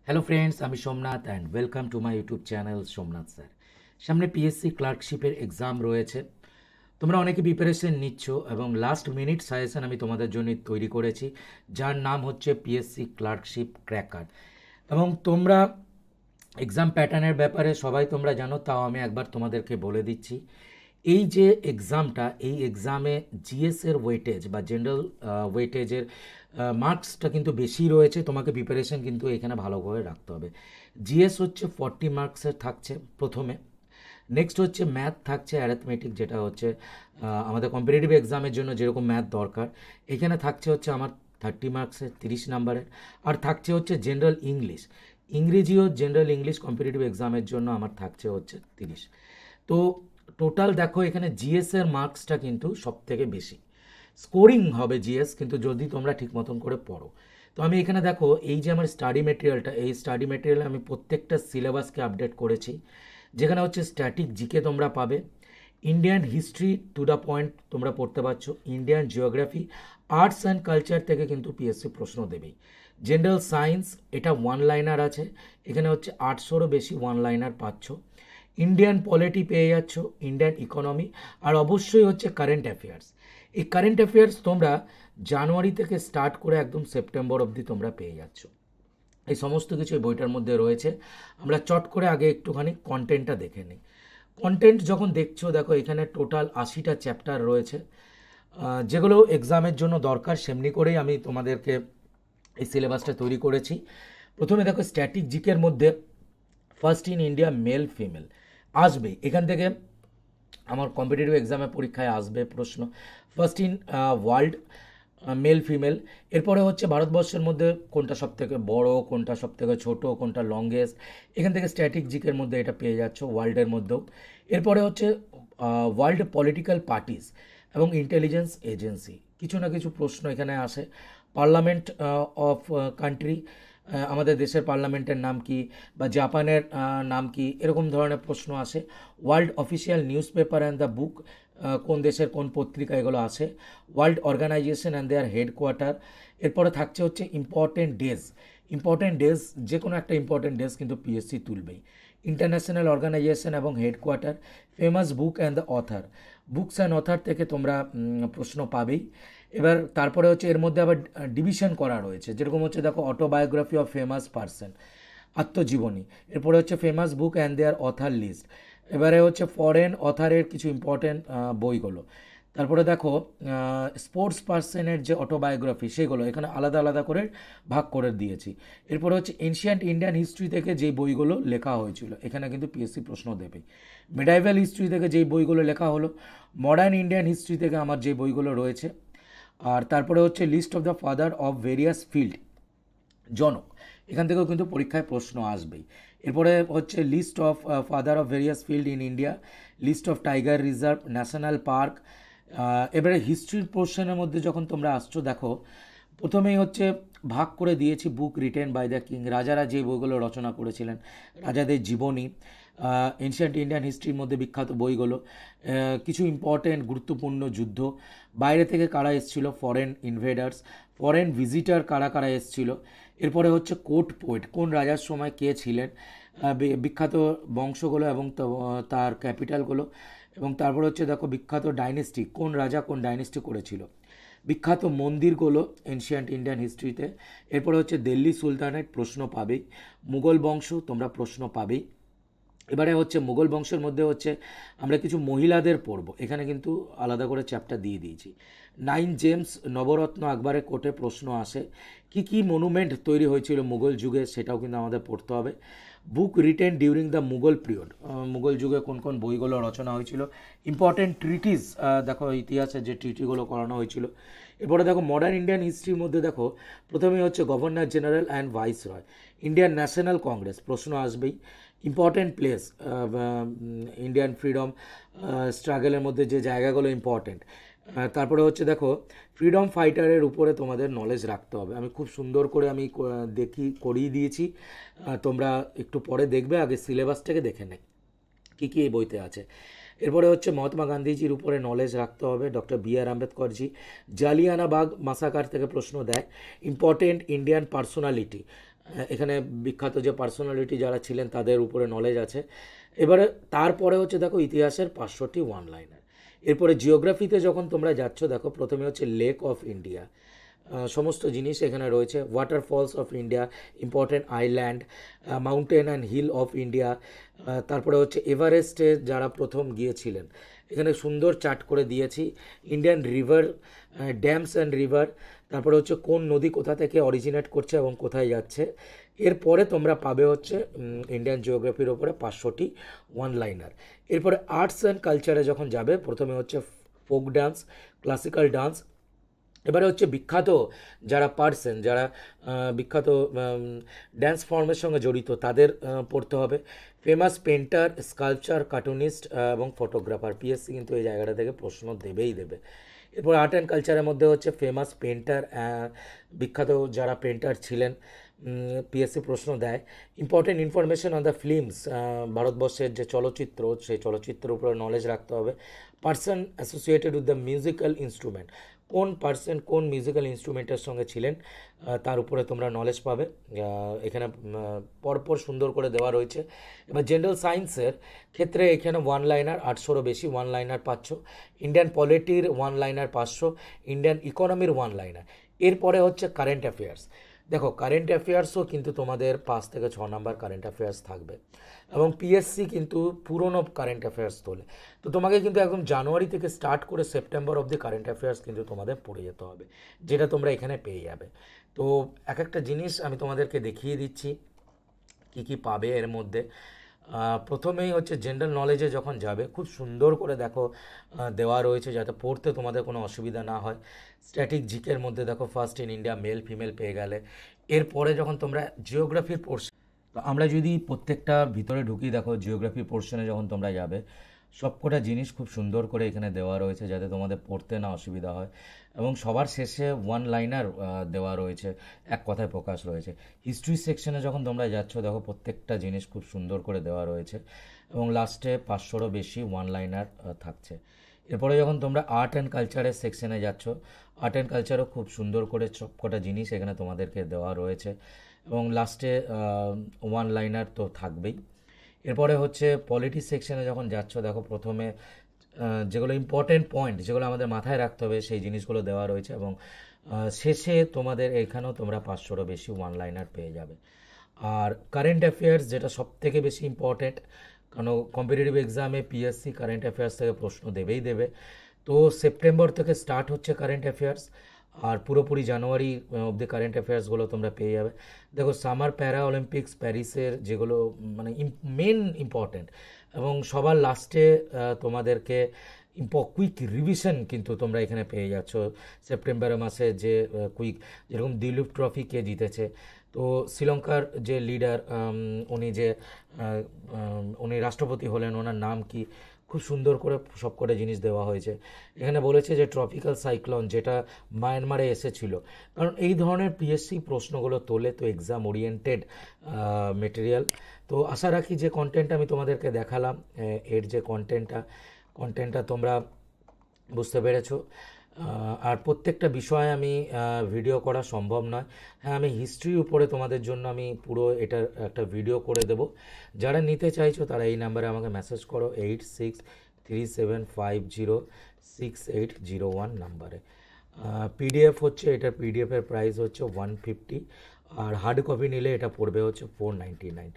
Hello friends, আমি Somnath and welcome to my YouTube channel Somnath sir. সামনে PSC ক্লার্কশিপের exam রয়েছে। তোমরা অনেকে প্রিপারেশন নিচ্ছ এবং লাস্ট মিনিট সাজেশন আমি তোমাদের জন্য তৈরি করেছি, যার নাম হচ্ছে পিএসসি ক্লার্কশিপ ক্র্যাকার। এবং তোমরা এক্সাম প্যাটার্নের ব্যাপারে সবাই তোমরা জানো, তাও আমি একবার তোমাদেরকে বলে দিচ্ছি। এই যে এক্সামটা, এই এক্সামে জিএসের ওয়েটেজ বা জেনারেল ওয়েটেজের মার্কসটা কিন্তু বেশি রয়েছে। তোমাকে প্রিপারেশন কিন্তু এখানে ভালো করে রাখতে হবে। জিএস হচ্ছে 40 মার্কসের থাকছে প্রথমে। নেক্সট হচ্ছে ম্যাথ থাকছে, অ্যারিথমেটিক, যেটা হচ্ছে আমাদের কম্পিটিটিভ এক্সামের জন্য যেরকম ম্যাথ দরকার, এখানে থাকছে হচ্ছে আমার 30 মার্কসের 30 নাম্বারের। আর থাকছে হচ্ছে জেনারেল ইংলিশ, ইংরেজিও জেনারেল ইংলিশ কম্পিটিটিভ এক্সামের জন্য আমার থাকছে হচ্ছে 30। তো টোটাল দেখো এখানে জিএসের মার্কসটা কিন্তু সব থেকে বেশি স্কোরিং হবে জিএস, কিন্তু যদি তোমরা ঠিক মতন করে পড়ো। তো আমি এখানে দেখো এই যে আমার স্টাডি মেটেরিয়ালটা, এই স্টাডি মেটেরিয়ালে আমি প্রত্যেকটা সিলেবাসকে আপডেট করেছি। যেখানে হচ্ছে স্ট্যাটিক জিকে তোমরা পাবে, Indian history to the point তোমরা পড়তে পারছো, Indian geography, arts and culture থেকে কিন্তু পিএসসি প্রশ্ন দেবেই। জেনারেল সায়েন্স, এটা ওয়ান লাইনার আছে, এখানে হচ্ছে 800রও বেশি ওয়ান লাইনার পাচ্ছ। ইন্ডিয়ান পলিটি পেয়ে যাচ্ছ, ইন্ডিয়ান ইকোনমি, আর অবশ্যই হচ্ছে কারেন্ট অ্যাফেয়ার্স। এই কারেন্ট অ্যাফেয়ার্স তোমরা জানুয়ারি থেকে স্টার্ট করে একদম সেপ্টেম্বর অবধি তোমরা পেয়ে যাচ্ছ। এই সমস্ত কিছু এই বইটার মধ্যে রয়েছে। আমরা চট করে আগে একটুখানি কন্টেন্টটা দেখে নিই। কন্টেন্ট যখন দেখছো, দেখো এখানে টোটাল 80টা চ্যাপ্টার রয়েছে, যেগুলো এক্সামের জন্য দরকার। সেমনি করেই আমি তোমাদেরকে এই সিলেবাসটা তৈরি করেছি। প্রথমে দেখো স্ট্যাটিক জিকের মধ্যে first in India male female আসবে, এখান থেকে আমার কম্পিটিটিভ এক্সামে পরীক্ষায় আসবে প্রশ্ন। First in world male female, এরপরে হচ্ছে ভারতবর্ষের মধ্যে কোনটা সব থেকে বড়ো, কোনটা সব থেকে ছোটো, কোনটা লংগেস্ট, এখান থেকে স্ট্যাটিক জিকের মধ্যে এটা পেয়ে যাচ্ছ ওয়ার্ল্ডের মধ্যেও। এরপরে হচ্ছে ওয়ার্ল্ড পলিটিক্যাল পার্টিস এবং ইন্টেলিজেন্স এজেন্সি, কিছু না কিছু প্রশ্ন এখানে আসে। পার্লামেন্ট অফ কান্ট্রি, আমাদের দেশের পার্লামেন্টের নাম কি, বা জাপানের নাম কি, এরকম ধরনের প্রশ্ন আসে। World official news paper and the book, কোন দেশের কোন পত্রিকা, এগুলো আসে। World organization and their headquarter. এরপরে থাকছে হচ্ছে ইম্পর্টেন্ট ডেজ, ইম্পর্টেন্ট ডেজ, যে কোনো একটা ইম্পর্টেন্ট ডেজ কিন্তু পিএসসি তুলবেই। ইন্টারন্যাশনাল অর্গানাইজেশন এবং headquarter, famous book and the author, books and other থেকে তোমরা প্রশ্ন পাবেই। এবার তারপরে হচ্ছে এর মধ্যে আবার ডিভিশন করা রয়েছে, যেরকম হচ্ছে দেখো অটোবায়োগ্রাফি অফ ফেমাস পারসন, আত্মজীবনী। এরপরে হচ্ছে famous book and their author list. এবারে হচ্ছে ফরেন অথারের কিছু ইম্পর্টেন্ট বইগুলো। তারপরে দেখো স্পোর্টস পার্সনের যে অটোবায়োগ্রাফি, সেগুলো এখানে আলাদা আলাদা করে ভাগ করে দিয়েছি। এরপরে হচ্ছে এনশিয়ান্ট ইন্ডিয়ান হিস্ট্রি থেকে যেই বইগুলো লেখা হয়েছিল, এখানে কিন্তু পিএসসি প্রশ্ন দেবে। মেডাইভাল হিস্ট্রি থেকে যেই বইগুলো লেখা হলো, মডার্ন ইন্ডিয়ান হিস্ট্রি থেকে আমার যে বইগুলো রয়েছে। আর তারপরে হচ্ছে list of the father of various field, জনক, এখান থেকেও কিন্তু পরীক্ষায় প্রশ্ন আসবেই। এরপরে হচ্ছে list of father of various field in India, list of tiger reserve, national park. এবারে হিস্ট্রির পোর্শনের মধ্যে যখন তোমরা আসছো, দেখো প্রথমেই হচ্ছে ভাগ করে দিয়েছি book written by the king, রাজারা যে বইগুলো রচনা করেছিলেন, রাজাদের জীবনী। এনশিয়েন্ট ইন্ডিয়ান হিস্ট্রির মধ্যে বিখ্যাত বইগুলো, কিছু ইম্পর্টেন্ট গুরুত্বপূর্ণ যুদ্ধ, বাইরে থেকে কারা এসেছিল, ফরেন ইনভেডার্স, ফরেন ভিজিটার কারা কারা এসেছিল। এরপরে হচ্ছে কোর্ট পোয়েট, কোন রাজার সময় কে ছিলেন, বিখ্যাত বংশগুলো এবং তার ক্যাপিটালগুলো। এবং তারপরে হচ্ছে দেখো বিখ্যাত ডাইনেস্টি, কোন রাজা কোন ডাইনেস্টি করেছিল, বিখ্যাত মন্দিরগুলো এনশিয়েন্ট ইন্ডিয়ান হিস্ট্রিতে। এরপরে হচ্ছে দিল্লি সুলতানেট, প্রশ্ন পাবেই। মুঘল বংশ তোমরা প্রশ্ন পাবেই। এবারে হচ্ছে মুঘল বংশের মধ্যে হচ্ছে আমরা কিছু মহিলাদের পড়ব, এখানে কিন্তু আলাদা করে চ্যাপ্টার দিয়ে দিয়েছি। 9 জেমস, নবরত্ন আকবরের কোর্টে প্রশ্ন আসে। কি কি মনুমেন্ট তৈরি হয়েছিল মুঘল যুগে, সেটাও কিন্তু আমাদের পড়তে হবে। বুক written during the Mughal period, Mughal যুগে কোন কোন বইগুলো রচনা হয়েছিল। ইম্পর্টেন্ট ট্রিটিস, দেখো ইতিহাসের যে ট্রিটিগুলো করানো হয়েছিল। এরপরে দেখো মডার্ন ইন্ডিয়ান হিস্ট্রির মধ্যে দেখো প্রথমেই হচ্ছে governor general and vice Roy, Indian national Congress, প্রশ্ন আসবেই। ইম্পর্টেন্ট প্লেস, ইন্ডিয়ান ফ্রিডম স্ট্রাগলের মধ্যে যে জায়গাগুলো ইম্পর্টেন্ট। তারপরে হচ্ছে দেখো ফ্রিডম ফাইটারের উপরে তোমাদের নলেজ রাখতে হবে। আমি খুব সুন্দর করে আমি করিয়ে দিয়েছি, তোমরা একটু পরে দেখবে, আগে সিলেবাসটাকে দেখে নেই কী কী এই বইতে আছে। এরপরে হচ্ছে মহাত্মা গান্ধীজির উপরে নলেজ রাখতে হবে, ডক্টর বি আর আম্বেদকরজি, জালিয়ানাবাগ মাসাকার থেকে প্রশ্ন দেয়। ইম্পর্টেন্ট ইন্ডিয়ান পার্সোনালিটি, এখানে বিখ্যাত যে পার্সোনালিটি যারা ছিলেন তাদের উপরে নলেজ আছে। এবারে তারপরে হচ্ছে দেখো ইতিহাসের 500টি ওয়ান লাইনার। এরপরে জিওগ্রাফিতে যখন তোমরা যাচ্ছ দেখো প্রথমে হচ্ছে লেক অফ ইন্ডিয়া, সমস্ত জিনিস এখানে রয়েছে। Waterfalls of India, important island, mountain and hill of India. তারপরে হচ্ছে এভারেস্টে যারা প্রথম গিয়েছিলেন, এখানে সুন্দর চার্ট করে দিয়েছি। Indian river, dams and river, তারপরে হচ্ছে কোন নদী কোথা থেকে অরিজিনেট করছে এবং কোথায় যাচ্ছে। এরপরে তোমরা পাবে হচ্ছে ইন্ডিয়ান জিওগ্রাফির ওপরে 500টি ওয়ান লাইনার। এরপরে আর্টস অ্যান্ড কালচারে যখন যাবে প্রথমে হচ্ছে ফোক ডান্স, ক্লাসিক্যাল ডান্স। এবারে হচ্ছে বিখ্যাত যারা পার্সন, যারা বিখ্যাত ড্যান্স ফর্মের সঙ্গে জড়িত তাদের পড়তে হবে। ফেমাস পেন্টার, স্কাল্পচার, কার্টুনিস্ট এবং ফটোগ্রাফার। পিএসসি কিন্তু এই জায়গাটা থেকে প্রশ্ন দেবেই দেবে। এরপর আর্ট অ্যান্ড কালচারের মধ্যে হচ্ছে ফেমাস পেন্টার, বিখ্যাত যারা পেন্টার ছিলেন, পিএসসি প্রশ্ন দেয়। Important information on the films, ভারতবর্ষের যে চলচ্চিত্র সেই চলচ্চিত্রের উপরে নলেজ রাখতে হবে। Person associated with the musical instrument, কোন পার্সন কোন মিউজিক্যাল ইনস্ট্রুমেন্টের সঙ্গে ছিলেন তার উপরে তোমরা নলেজ পাবে। এখানে পরপর সুন্দর করে দেওয়া রয়েছে। এবার জেনারেল সায়েন্সের ক্ষেত্রে এখানে ওয়ান লাইনার 800রও বেশি ওয়ান লাইনার পাচ্ছ। ইন্ডিয়ান পলিটির ওয়ান লাইনার 500, ইন্ডিয়ান ইকোনমির ওয়ান লাইনার। এরপরে হচ্ছে কারেন্ট অ্যাফেয়ার্স। দেখো কারেন্ট অ্যাফেয়ার্সও কিন্তু তোমাদের 5 থেকে 6 নাম্বার কারেন্ট অ্যাফেয়ার্স থাকবে এবং পিএসসি কিন্তু পুরনো কারেন্ট অ্যাফেয়ার্স তোলে। তো তোমাকে কিন্তু একদম জানুয়ারি থেকে স্টার্ট করে সেপ্টেম্বর অবধি কারেন্ট অ্যাফেয়ার্স কিন্তু তোমাদের পড়ে যেতে হবে, যেটা তোমরা এখানে পেয়ে যাবে। তো এক একটা জিনিস আমি তোমাদেরকে দেখিয়ে দিচ্ছি কি কি পাবে এর মধ্যে। প্রথমেই হচ্ছে জেনারেল নলেজে যখন যাবে খুব সুন্দর করে দেখো দেওয়া রয়েছে যাতে পড়তে তোমাদের কোনো অসুবিধা না হয়। স্ট্যাটিক জিকের মধ্যে দেখো first in India male female পেয়ে গেলে। এরপরে যখন তোমরা জিওগ্রাফির পোর্শন, তো আমরা যদি প্রত্যেকটা ভিতরে ঢুকি দেখো জিওগ্রাফি পোর্শনে যখন তোমরা যাবে সবকটা জিনিস খুব সুন্দর করে এখানে দেওয়া রয়েছে যাতে তোমাদের পড়তে না অসুবিধা হয়। এবং সবার শেষে ওয়ান লাইনার দেওয়া রয়েছে, এক কথায় প্রকাশ রয়েছে। হিস্ট্রি সেকশনে যখন তোমরা যাচ্ছ দেখো প্রত্যেকটা জিনিস খুব সুন্দর করে দেওয়া রয়েছে এবং লাস্টে 500রও বেশি ওয়ান লাইনার থাকছে। এরপরে যখন তোমরা আর্ট অ্যান্ড কালচারের সেকশনে যাচ্ছ, আর্ট অ্যান্ড কালচারও খুব সুন্দর করে সবকটা জিনিস এখানে তোমাদেরকে দেওয়া রয়েছে এবং লাস্টে ওয়ান লাইনার তো থাকবেই। এরপরে হচ্ছে পলিটি সেকশনে যখন যাচ্ছ দেখো প্রথমে যেগুলো ইম্পর্টেন্ট পয়েন্ট যেগুলো আমাদের মাথায় রাখতে হবে সেই জিনিসগুলো দেওয়া রয়েছে এবং শেষে তোমাদের এখানেও তোমরা 500রও বেশি ওয়ান লাইনার পেয়ে যাবে। আর কারেন্ট অ্যাফেয়ার্স যেটা সব থেকে বেশি ইম্পর্টেন্ট, কারণ কম্পিটিটিভ এক্সামে পিএসসি কারেন্ট অ্যাফেয়ার্স থেকে প্রশ্ন দেবেই দেবে। তো সেপ্টেম্বর থেকে স্টার্ট হচ্ছে কারেন্ট অ্যাফেয়ার্স আর পুরোপুরি জানুয়ারি অবধি কারেন্ট অ্যাফেয়ার্সগুলো তোমরা পেয়ে যাবে। দেখো সামার প্যারা অলিম্পিক্স প্যারিসের যেগুলো মানে মেন ইম্পর্টেন্ট এবং সবার লাস্টে তোমাদেরকে কুইক রিভিশন কিন্তু তোমরা এখানে পেয়ে যাচ্ছ। সেপ্টেম্বর মাসে যে কুইক, যেরকম দিলীপ ট্রফি কে জিতেছে, তো শ্রীলঙ্কার যে লিডার উনি রাষ্ট্রপতি হলেন, ওনার নাম কি, খুব সুন্দর করে সবকটা জিনিস দেওয়া হয়েছে। এখানে বলেছে যে ট্রপিক্যাল সাইক্লোন যেটা মায়ানমারে এসেছিল, কারণ এই ধরনের পিএসসি প্রশ্নগুলো তোলে তো এক্সাম ওরিয়েন্টেড মেটেরিয়াল। তো আশা রাখি যে কন্টেন্ট আমি তোমাদেরকে দেখালাম এর যে কন্টেন্টটা তোমরা বুঝতে পেরেছো। আর প্রত্যেকটা বিষয়ে আমি ভিডিও করা সম্ভব নয়। হ্যাঁ, আমি হিস্ট্রির উপরে তোমাদের জন্য আমি পুরো এটার একটা ভিডিও করে দেব। যারা নিতে চাইছো তারা এই নাম্বারে আমাকে মেসেজ করো 8637506801 নাম্বারে। পিডিএফ হচ্ছে, এটার পিডিএফের প্রাইস হচ্ছে 150 আর হার্ড কপি নিলে এটা পড়বে হচ্ছে 499।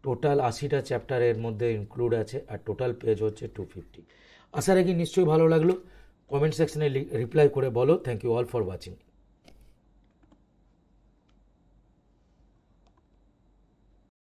টোটাল 80টা চ্যাপ্টারের মধ্যে ইনক্লুড আছে আর টোটাল পেজ হচ্ছে 250। আশা রাখি নিশ্চয়ই ভালো লাগলো। কমেন্ট সেকশনে রিপ্লাই করে বলো। Thank you all for watching.